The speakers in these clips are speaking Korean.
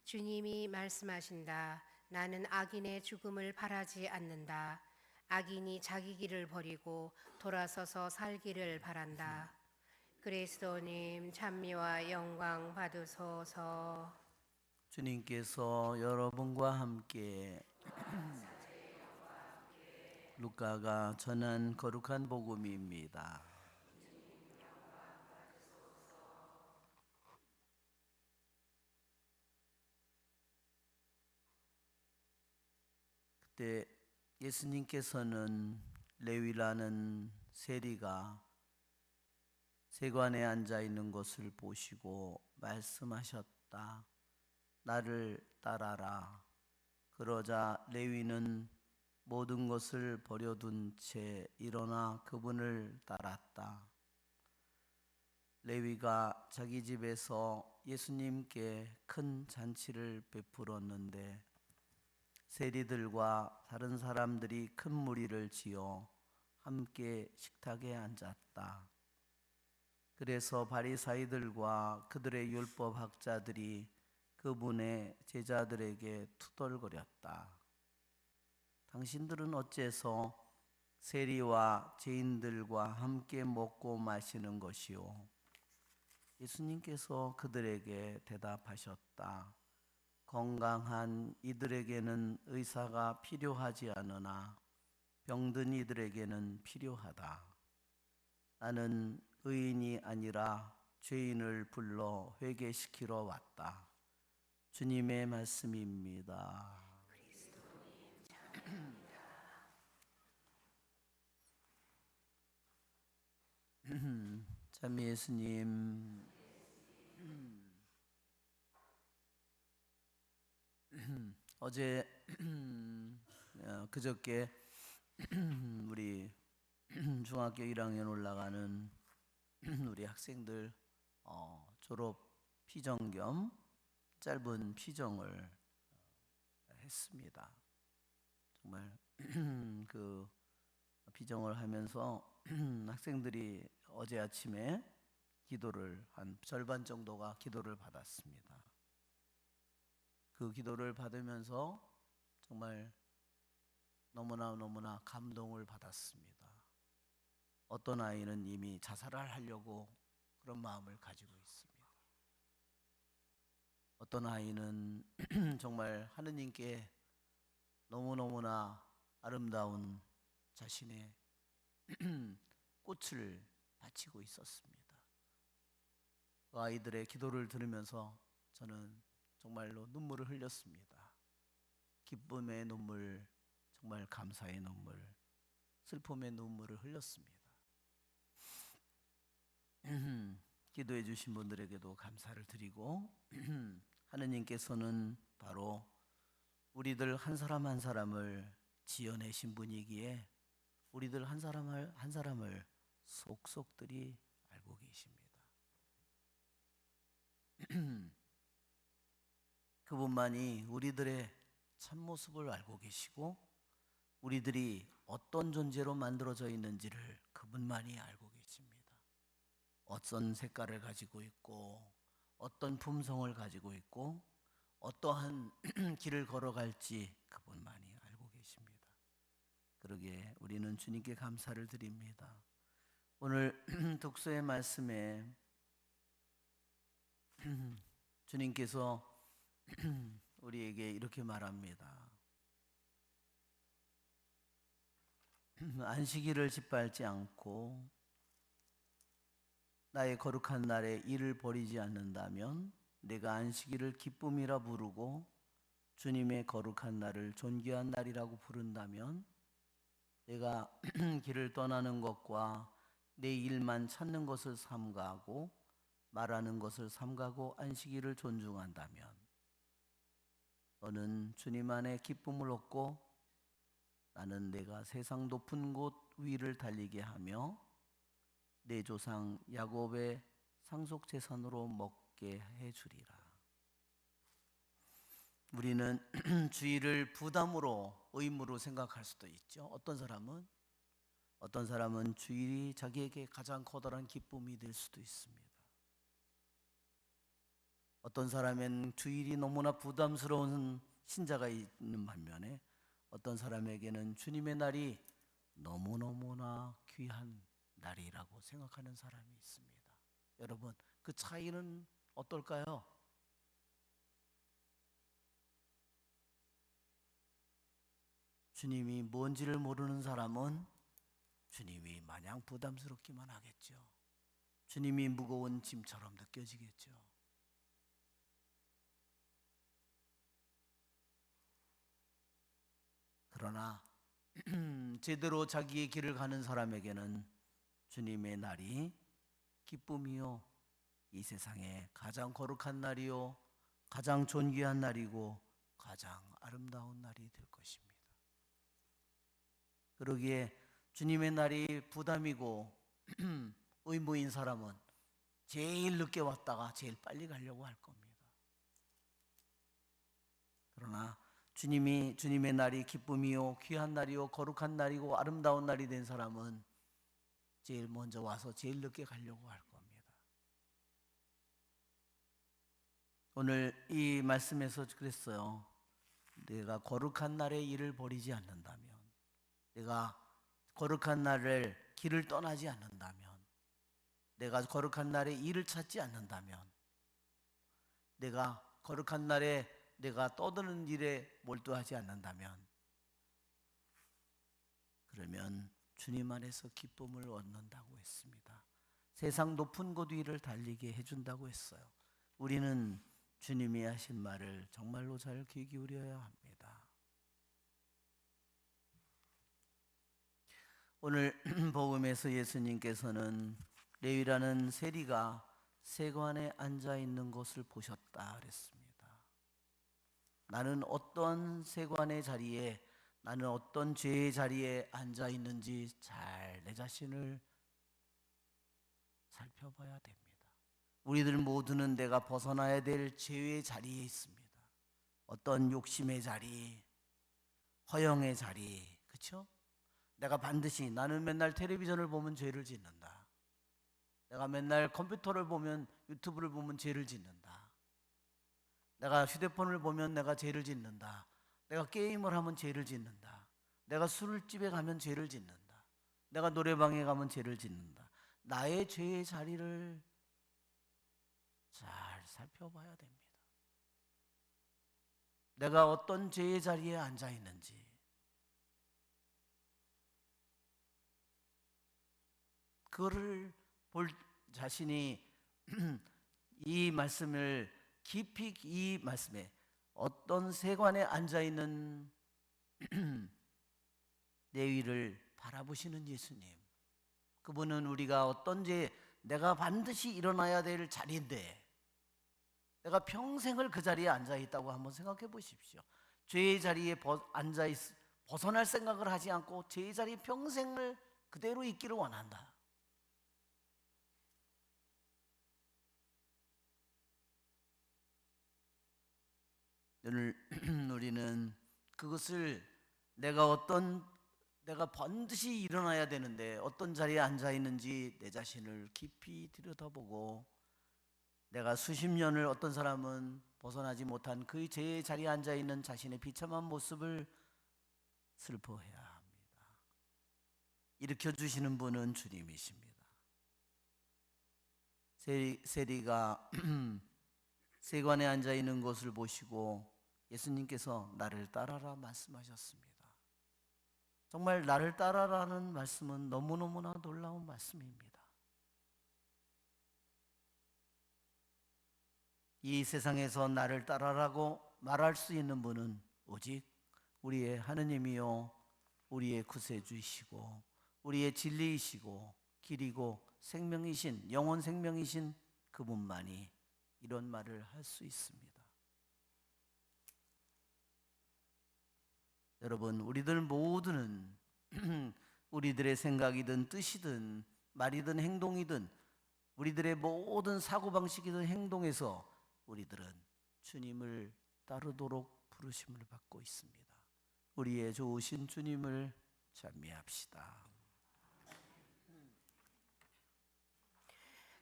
주님이 말씀하신다. 나는 악인의 죽음을 바라지 않는다. 악인이 자기 길을 버리고 돌아서서 살기를 바란다. 그리스도님 찬미와 영광 받으소서. 주님께서 여러분과 함께 루카가 전한 거룩한 복음입니다. 그때 예수님께서는 레위라는 세리가 세관에 앉아 있는 것을 보시고 말씀하셨다. 나를 따라라. 그러자 레위는 모든 것을 버려둔 채 일어나 그분을 따랐다. 레위가 자기 집에서 예수님께 큰 잔치를 베풀었는데 세리들과 다른 사람들이 큰 무리를 지어 함께 식탁에 앉았다. 그래서 바리사이들과 그들의 율법 학자들이 그분의 제자들에게 투덜거렸다. 당신들은 어째서 세리와 죄인들과 함께 먹고 마시는 것이요? 예수님께서 그들에게 대답하셨다. 건강한 이들에게는 의사가 필요하지 않으나 병든 이들에게는 필요하다. 나는 의인이 아니라 죄인을 불러 회개시키러 왔다. 주님의 말씀입니다. 참 예수님, 어제 그저께 우리 중학교 1학년 올라가는 우리 학생들 졸업 피정 겸 짧은 피정을 했습니다. 정말 그 피정을 하면서 학생들이 어제 아침에 기도를 한 절반 정도가 기도를 받았습니다. 그 기도를 받으면서 정말 너무나 감동을 받았습니다. 어떤 아이는 이미 자살을 하려고 그런 마음을 가지고 있습니다. 어떤 아이는 정말 하느님께 너무나 아름다운 자신의 꽃을 바치고 있었습니다. 그 아이들의 기도를 들으면서 저는 정말로 눈물을 흘렸습니다. 기쁨의 눈물, 정말 감사의 눈물, 슬픔의 눈물을 흘렸습니다. 기도해 주신 분들에게도 감사를 드리고 하느님께서는 바로 우리들 한 사람 한 사람을 지어내신 분이기에 우리들 한 사람을 속속들이 알고 계십니다. 그분만이 우리들의 참모습을 알고 계시고 우리들이 어떤 존재로 만들어져 있는지를 그분만이 알고 계십니다. 어떤 색깔을 가지고 있고 어떤 품성을 가지고 있고 어떠한 길을 걸어갈지 그분만이 알고 계십니다. 그러기에 우리는 주님께 감사를 드립니다. 오늘 독서의 말씀에 주님께서 우리에게 이렇게 말합니다. 안식일을 짓밟지 않고 나의 거룩한 날에 일을 벌이지 않는다면 내가 안식일을 기쁨이라 부르고 주님의 거룩한 날을 존귀한 날이라고 부른다면 내가 길을 떠나는 것과 내 일만 찾는 것을 삼가하고 말하는 것을 삼가고 안식일을 존중한다면 너는 주님 안에 기쁨을 얻고 나는 내가 세상 높은 곳 위를 달리게 하며 내 조상 야곱의 상속 재산으로 먹게 해주리라. 우리는 주일을 부담으로 의무로 생각할 수도 있죠. 어떤 사람은 주일이 자기에게 가장 커다란 기쁨이 될 수도 있습니다. 어떤 사람은 주일이 너무나 부담스러운 신자가 있는 반면에 어떤 사람에게는 주님의 날이 너무너무나 귀한 날이라고 생각하는 사람이 있습니다. 여러분, 그 차이는 어떨까요? 주님이 뭔지를 모르는 사람은 주님이 마냥 부담스럽기만 하겠죠. 주님이 무거운 짐처럼 느껴지겠죠. 그러나 제대로 자기의 길을 가는 사람에게는 주님의 날이 기쁨이요, 이 세상에 가장 거룩한 날이요, 가장 존귀한 날이고 가장 아름다운 날이 될 것입니다. 그러기에 주님의 날이 부담이고 의무인 사람은 제일 늦게 왔다가 제일 빨리 가려고 할 겁니다. 그러나 주님의 날이 기쁨이요, 귀한 날이요, 거룩한 날이고 아름다운 날이 된 사람은 제일 먼저 와서 제일 늦게 가려고 할 겁니다. 오늘 이 말씀에서 그랬어요. 내가 거룩한 날의 일을 버리지 않는다면, 내가 거룩한 날을 길을 떠나지 않는다면, 내가 거룩한 날의 일을 찾지 않는다면, 내가 거룩한 날에 내가 떠드는 일에 몰두하지 않는다면, 그러면 주님 안에서 기쁨을 얻는다고 했습니다. 세상 높은 곳 위를 달리게 해준다고 했어요. 우리는 주님이 하신 말을 정말로 잘 귀 기울여야 합니다. 오늘 복음에서 예수님께서는 레위라는 세리가 세관에 앉아 있는 것을 보셨다 그랬습니다. 나는 어떤 세관의 자리에, 나는 어떤 죄의 자리에 앉아 있는지 잘 내 자신을 살펴봐야 됩니다. 우리들 모두는 내가 벗어나야 될 죄의 자리에 있습니다. 어떤 욕심의 자리, 허영의 자리, 그렇죠? 내가 반드시, 나는 맨날 텔레비전을 보면 죄를 짓는다. 내가 맨날 컴퓨터를 보면, 유튜브를 보면 죄를 짓는다. 내가 휴대폰을 보면 내가 죄를 짓는다. 내가 게임을 하면 죄를 짓는다. 내가 술집에 가면 죄를 짓는다. 내가 노래방에 가면 죄를 짓는다. 나의 죄의 자리를 잘 살펴봐야 됩니다. 내가 어떤 죄의 자리에 앉아 있는지, 그거를 볼 자신이 이 말씀을 깊이, 이 말씀에 어떤 세관에 앉아 있는 레위를 바라보시는 예수님, 그분은 우리가 어떤 죄, 내가 반드시 일어나야 될 자리인데 내가 평생을 그 자리에 앉아 있다고 한번 생각해 보십시오. 죄의 자리에 벗어날 생각을 하지 않고 죄의 자리에 평생을 그대로 있기를 원한다. 오늘 우리는 그것을 내가 반드시 일어나야 되는데 어떤 자리에 앉아 있는지 내 자신을 깊이 들여다보고, 내가 수십 년을 어떤 사람은 벗어나지 못한 그 죄의 자리에 앉아 있는 자신의 비참한 모습을 슬퍼해야 합니다. 일으켜 주시는 분은 주님이십니다. 세리가 세관에 앉아 있는 것을 보시고 예수님께서 나를 따라라 말씀하셨습니다. 정말 나를 따라라는 말씀은 너무너무나 놀라운 말씀입니다. 이 세상에서 나를 따라라고 말할 수 있는 분은 오직 우리의 하느님이요, 우리의 구세주이시고 우리의 진리이시고 길이고 생명이신, 영원 생명이신 그분만이 이런 말을 할 수 있습니다. 여러분, 우리들 모두는 우리들의 생각이든 뜻이든 말이든 행동이든 우리들의 모든 사고방식이든 행동에서 우리들은 주님을 따르도록 부르심을 받고 있습니다. 우리의 좋으신 주님을 찬미합시다.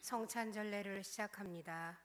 성찬절례를 시작합니다.